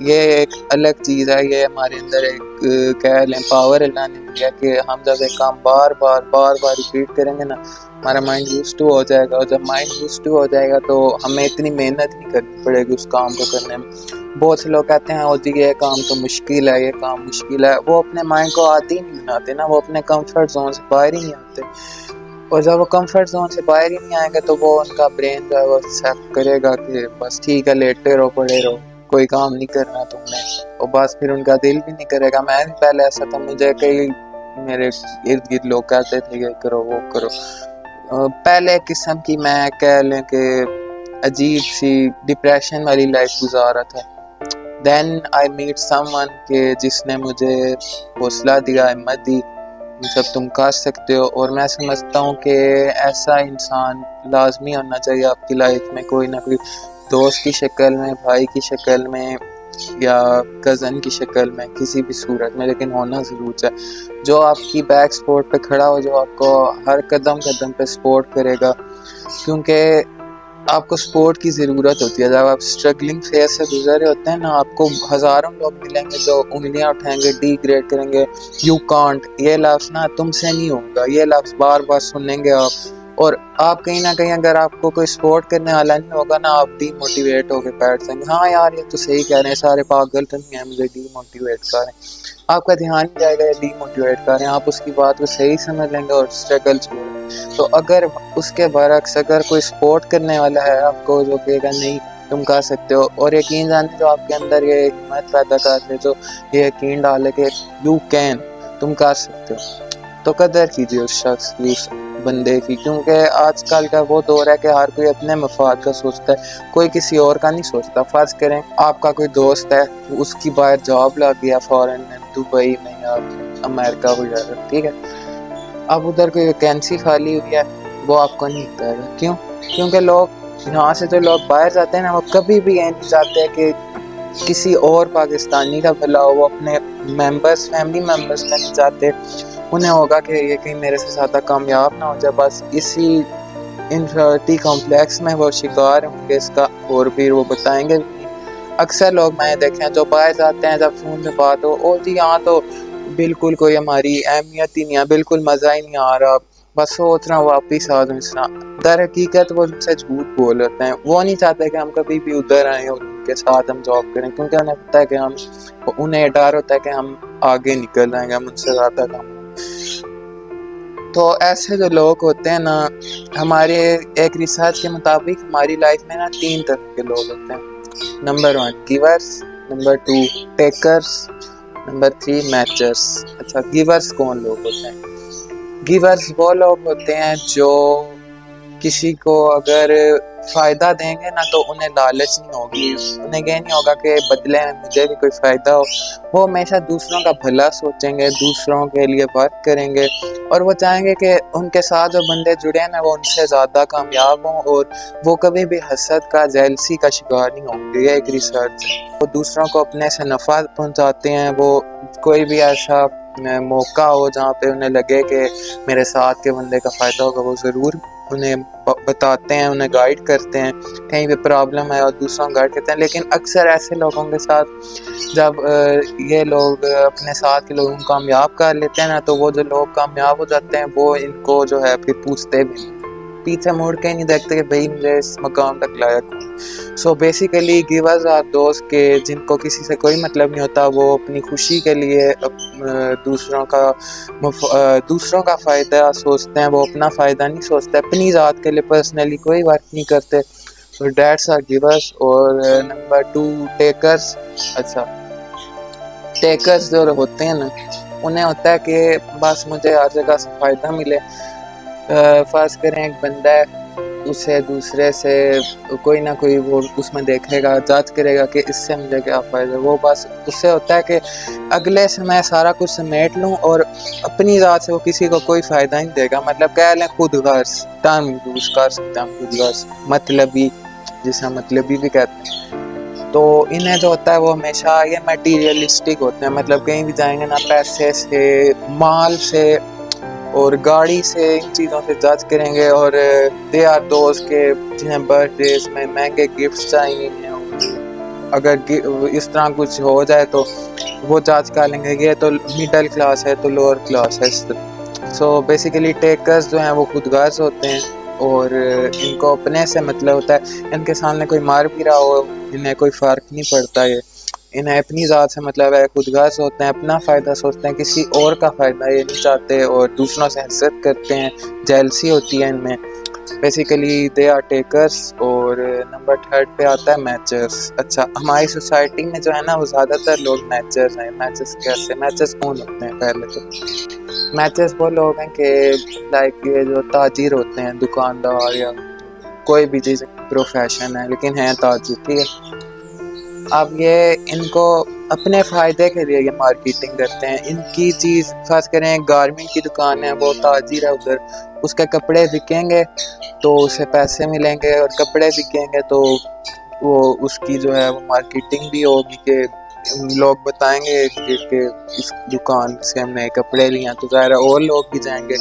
یہ ایک الگ چیز ہے، یہ ہمارے اندر ایک کہہ لیں پاور اللہ نے دیا کہ ہم جب ایک کام بار بار ریپیٹ کریں گے نا، ہمارا مائنڈ یوزڈ ٹو ہو جائے گا، اور جب مائنڈ یوزڈ ٹو ہو جائے گا تو ہمیں اتنی محنت نہیں کرنی پڑے گی اس کام کو کرنے میں۔ بہت سے لوگ کہتے ہیں او جی یہ کام تو مشکل ہے، یہ کام مشکل ہے، وہ اپنے مائنڈ کو عادی نہیں بناتے نا، وہ اپنے کمفرٹ زون سے باہر ہی نہیں آتے، اور جب وہ کمفرٹ زون سے باہر ہی نہیں آئیں گے تو وہ ان کا برین جو ہے وہ ایکسیپٹ کرے گا کہ بس ٹھیک ہے لیٹے رہو پڑے رہو، کوئی کام نہیں کرنا تم نے، اور بس پھر ان کا دل بھی نہیں کرے گا۔ میں بھی پہلے ایسا تھا، مجھے کئی میرے ارد گرد لوگ کہتے تھے یہ کرو وہ کرو، پہلے قسم کی میں کہہ لیں کہ عجیب سی ڈپریشن والی لائف گزارا تھا۔ دین آئی میٹ سم ون کہ جس نے مجھے حوصلہ دیا، ہمت دی، جب تم کر سکتے ہو، اور میں سمجھتا ہوں کہ ایسا انسان لازمی ہونا چاہیے آپ کی لائف میں، کوئی نہ کوئی دوست کی شکل میں، بھائی کی شکل میں، یا کزن کی شکل میں، کسی بھی صورت میں، لیکن ہونا ضرور چاہیے جو آپ کی بیک سپورٹ پہ کھڑا ہو، جو آپ کو ہر قدم پہ سپورٹ کرے گا، کیونکہ آپ کو سپورٹ کی ضرورت ہوتی ہے۔ جب آپ اسٹرگلنگ فیز سے گزر رہے ہوتے ہیں نا، آپ کو ہزاروں لوگ ملیں گے جو انگلیاں اٹھائیں گے، ڈی گریڈ کریں گے، یو کانٹ، یہ لفظ نا تم سے نہیں ہوگا، یہ لفظ بار بار سنیں گے آپ، اور آپ کہیں نہ کہیں اگر آپ کو کوئی سپورٹ کرنے والا نہیں ہوگا نا، آپ ڈی موٹیویٹ ہو کے بیٹھ جائیں گے، ہاں یار یہ تو صحیح کہہ رہے ہیں، سارے پاگل تو نہیں ہیں مجھے ڈی موٹیویٹ کر رہے ہیں، آپ کا دھیان ہی جائے گا ڈی موٹیویٹ کر رہے ہیں، آپ اس کی بات کو صحیح سمجھ لیں گے اور اسٹرگل چھوڑ دیں۔ تو اگر اس کے برعکس اگر کوئی سپورٹ کرنے والا ہے آپ کو جو کہے گا نہیں تم کر سکتے ہو، اور یقین جانے جو آپ کے اندر یہ ہمت پیدا کر دے، جو یہ یقین ڈالے کہ یو کین، تم کر سکتے ہو، تو قدر کیجیے اس شخص کی، اس بندے کی، کیونکہ آج کل کا وہ دور ہے کہ ہر کوئی اپنے مفاد کا سوچتا ہے، کوئی کسی اور کا نہیں سوچتا۔ فرض کریں آپ کا کوئی دوست ہے، اس کی باہر جاب لگ گیا فورن میں، دبئی میں یا امریکہ وغیرہ، ٹھیک ہے، اب ادھر کوئی ویکینسی خالی ہوئی ہے، وہ آپ کو نہیں بتائے گا، کیوں؟ کیونکہ لوگ یہاں سے جو لوگ باہر جاتے ہیں نا، وہ کبھی بھی یہ نہیں چاہتے کہ کسی اور پاکستانی کا بھلا ہو، وہ اپنے فیملی ممبرز کا نہیں چاہتے، انہیں ہوگا کہ یہ کہیں میرے سے زیادہ کامیاب نہ ہو جائے، بس اسی انفیریٹی کمپلیکس میں وہ شکار ہوں گے اس کا، اور پھر وہ بتائیں گے بھی نہیں۔ اکثر لوگ میں نے دیکھے ہیں جو باہر جاتے ہیں، جب فون سے بات ہو، او جی یہاں تو بالکل کوئی ہماری اہمیت ہی نہیں ہے، بالکل مزہ ہی نہیں آ رہا، بس سوچ رہا ہوں واپس آ جاؤں اس طرح۔ در حقیقت وہ ان سے جھوٹ بول رہتے ہیں، وہ نہیں چاہتے کہ ہم کبھی بھی ادھر آئیں اور ان کے ساتھ ہم جاب کریں، کیونکہ انہیں پتہ ہے کہ انہیں ڈر ہوتا ہے کہ ہم آگے نکل آئیں گے، ہم ان سے زیادہ کام۔ تو ایسے جو لوگ ہوتے ہیں نا، ہمارے ایک ریسرچ کے مطابق ہماری لائف میں نا 3 طرح کے لوگ ہوتے ہیں۔ Number 1 givers, number 2 takers, number 3 میچرس۔ اچھا گیورس کون لوگ ہوتے ہیں؟ گیورس وہ لوگ ہوتے ہیں جو کسی کو اگر فائدہ دیں گے نا تو انہیں لالچ نہیں ہوگی، انہیں یہ نہیں ہوگا کہ بدلے میں مجھے بھی کوئی فائدہ ہو، وہ ہمیشہ دوسروں کا بھلا سوچیں گے، دوسروں کے لیے ورک کریں گے، اور وہ چاہیں گے کہ ان کے ساتھ جو بندے جڑے ہیں نا وہ ان سے زیادہ کامیاب ہوں، اور وہ کبھی بھی حسد کا، جیلسی کا شکار نہیں ہوں گے۔ یہ ایک ریسرچ ہے، وہ دوسروں کو اپنے سے نفع پہنچاتے ہیں، وہ کوئی بھی ایسا موقع ہو جہاں پہ انہیں لگے کہ میرے ساتھ کے بندے کا فائدہ ہوگا، وہ ضرور انہیں بتاتے ہیں، انہیں گائیڈ کرتے ہیں، کہیں بھی پرابلم ہے اور دوسروں کو گائیڈ کرتے ہیں۔ لیکن اکثر ایسے لوگوں کے ساتھ جب یہ لوگ اپنے ساتھ کے لوگوں کو کامیاب کر لیتے ہیں نا، تو وہ جو لوگ کامیاب ہو جاتے ہیں وہ ان کو جو ہے پھر پوچھتے بھی نہیں، پیچھے موڑ کے نہیں دیکھتے کہ بھائی مجھے اس مقام تک لایا کون۔ سو بیسیکلی گیورز آر دوست کے جن کو کسی سے کوئی مطلب نہیں ہوتا، وہ اپنی خوشی کے لیے دوسروں کا فائدہ سوچتے ہیں، وہ اپنا فائدہ نہیں سوچتے، اپنی ذات کے لیے پرسنلی کوئی ورک نہیں کرتے۔ That's are givers. اور نمبر 2 ٹیکرس۔ اچھا ٹیکرس جو ہوتے ہیں نا، انہیں ہوتا ہے کہ بس مجھے ہر جگہ سے فائدہ ملے۔ فرض کریں ایک بندہ ہے، اسے دوسرے سے کوئی نہ کوئی وہ اس میں دیکھے گا، جج کرے گا کہ اس سے مجھے کیا فائدہ، وہ بس اس سے ہوتا ہے کہ اگلے سے میں سارا کچھ سمیٹ لوں، اور اپنی ذات سے وہ کسی کو کوئی فائدہ نہیں دے گا، مطلب کہہ لیں خود غرض، ٹرم یوز کر سکتے ہیں خود غرض، مطلبی، جسے مطلبی بھی کہتے ہیں۔ تو انہیں جو ہوتا ہے وہ ہمیشہ یہ میٹیریلسٹک ہوتے ہیں، مطلب کہیں بھی جائیں گے نا پیسے سے، مال سے اور گاڑی سے، ان چیزوں سے جج کریں گے، اور دے آر دوست کے جنہیں برتھ ڈیز میں مہنگے گفٹس چاہیے ہیں، اگر اس طرح کچھ ہو جائے تو وہ جانچ کر لیں گے یہ تو مڈل کلاس ہے تو لوور کلاس ہے. سو بیسیکلی ٹیکرز جو ہیں وہ خود غرض ہوتے ہیں اور ان کو اپنے سے مطلب ہوتا ہے. ان کے سامنے کوئی مار بھی رہا ہو انہیں کوئی فرق نہیں پڑتا. یہ انہیں اپنی ذات سے مطلب ہے, خود غرض ہوتے ہیں, اپنا فائدہ سوچتے ہیں, کسی اور کا فائدہ یہ نہیں چاہتے اور دوسروں سے حسد کرتے ہیں, جیلسی ہوتی ہے ان میں. Basically they are takers. اور نمبر 3 پہ آتا ہے میچرز. اچھا ہماری سوسائٹی میں جو ہے نا وہ زیادہ تر لوگ میچرز ہیں. میچرز کیسے, میچرز کون ہوتے ہیں؟ پہلے تو میچرز وہ لوگ ہیں کہ لائک یہ جو تاجر ہوتے ہیں, دکاندار یا کوئی بھی چیز پروفیشن ہے لیکن ہیں تاجر, ٹھیک ہے. اب یہ ان کو اپنے فائدے کے لیے یہ مارکیٹنگ کرتے ہیں. ان کی چیز خاص کریں گارمنٹ کی دکان ہے, وہ تاجر ہے ادھر, اس کے کپڑے بکیں گے تو اسے پیسے ملیں گے, اور کپڑے بکیں گے تو وہ اس کی جو ہے وہ مارکیٹنگ بھی ہوگی کہ لوگ بتائیں گے کہ اس دکان سے ہم نے کپڑے لیے ہیں تو ظاہر ہے اور لوگ بھی جائیں گے.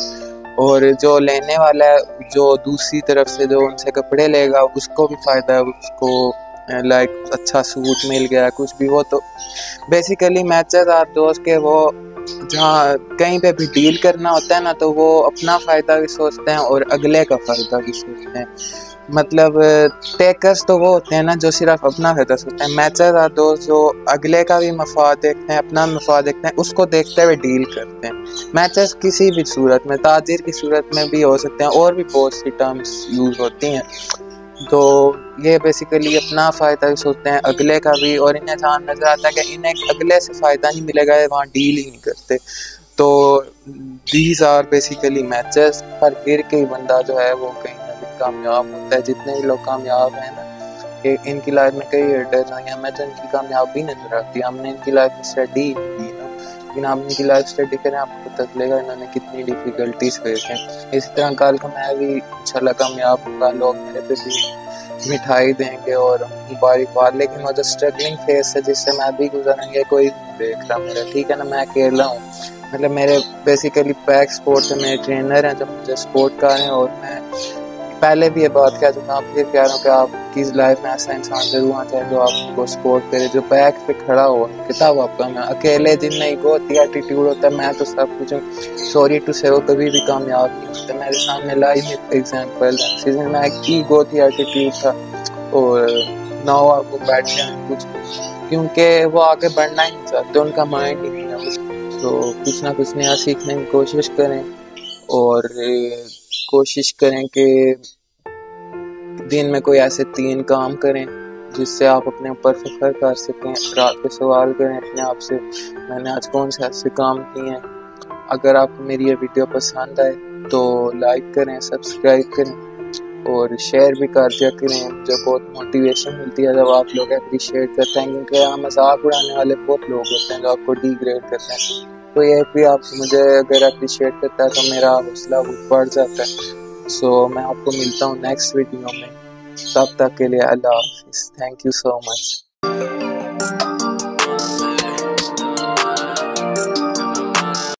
اور جو لینے والا ہے جو دوسری طرف سے جو ان سے کپڑے لے گا اس کو بھی فائدہ ہے, اس کو لائک اچھا سوٹ مل گیا کچھ بھی. وہ تو بیسیکلی میچز آر دوست کے وہ جہاں کہیں پہ بھی ڈیل کرنا ہوتا ہے نا تو وہ اپنا فائدہ بھی سوچتے ہیں اور اگلے کا فائدہ بھی سوچتے ہیں. مطلب ٹیکرز تو وہ ہوتے ہیں نا جو صرف اپنا فائدہ سوچتے ہیں. میچرز آر دوست جو اگلے کا بھی مفاد دیکھتے ہیں, اپنا مفاد دیکھتے ہیں, اس کو دیکھتے ہوئے ڈیل کرتے ہیں. میچرز کسی بھی صورت میں, تاجر کی صورت میں بھی ہو سکتے ہیں, اور بھی بہت سی ٹرمز یوز ہوتی ہیں. تو یہ بیسیکلی اپنا فائدہ بھی سوچتے ہیں, اگلے کا بھی, اور انہیں جہاں نظر آتا ہے کہ انہیں اگلے سے فائدہ نہیں ملے گا وہاں ڈیل ہی نہیں کرتے. تو دیز آر بیسیکلی میچرز. پر پھر کے بندہ جو ہے وہ کہیں نہ کہیں کامیاب ہوتا ہے. جتنے بھی لوگ کامیاب ہیں نا کہ ان کی لائف میں کئی ہرڈلز آئی ہیں, ہمیں تو ان کی کامیابی نظر آتی ہے. ہم نے ان کی لائف اسٹڈی کی نا, لیکن آپ ان کی لائف اسٹڈی کریں آپ کو پتہ چلے گا انہوں نے کتنی ڈیفیکلٹیز فیس ہیں. اسی طرح کل کو میں بھی انشاءاللہ کامیاب ہوں گا, لوگ میرے پہ بھی مٹھائی دیں گے اور مبارکباد. لیکن وہ جو اسٹرگلنگ فیس ہے جس سے میں بھی گزریں گے کوئی نہیں دیکھ رہا میرا, ٹھیک ہے نا. میں اکیلا ہوں, مطلب میرے بیسیکلی بیک سپورٹ سے میرے ٹرینر ہیں جو مجھے سپورٹ کر رہے ہیں. اور میں پہلے بھی یہ بات کہہ چکا ہوں, پھر کہہ رہا ہوں کہ آپ کی لائف میں ایسا انسان ضرور آنا چاہیے جو آپ کو سپورٹ کرے, جو بیک پہ کھڑا ہو. کتاب آپ کا میں اکیلے جن میں ایگو ہوتی ہے, ایٹیٹیوڈ ہوتا ہے, میں تو سب کچھ سوری ٹو سے وہ کبھی بھی کامیاب نہیں ہوتے. میرے سامنے لائیو ایگزامپل ہے, سیزن میں ایگو تھی, ایٹیٹیوڈ تھا, اور نہ وہ آپ کو بیٹھ جائیں کچھ, کیونکہ وہ آگے بڑھنا ہی نہیں چاہتے, ان کا مائنڈ ہی نہیں ہے. تو کچھ نہ کچھ نیا سیکھنے کی کوشش کریں اور کوشش کریں کہ دن میں کوئی ایسے 3 کام کریں جس سے آپ اپنے اوپر فخر کر سکیں. رات کو سوال کریں اپنے آپ سے میں نے آج کون سے ایسے کام کیے ہیں. اگر آپ کو میری یہ ویڈیو پسند آئے تو لائک کریں, سبسکرائب کریں اور شیئر بھی کر دیا کریں. مجھے بہت موٹیویشن ملتی ہے جب آپ لوگ اپریشیٹ کرتے ہیں, کیونکہ یہاں مذاق اڑانے والے بہت لوگ ہوتے ہیں جو آپ کو ڈی گریڈ کرتے ہیں. تو یہ بھی آپ مجھے اگر اپریشیٹ کرتا ہے تو میرا حوصلہ بڑھ جاتا ہے. سو میں آپ کو ملتا ہوں نیکسٹ ویڈیو میں, تب تک کے لیے اللہ حافظ. Thank you so much.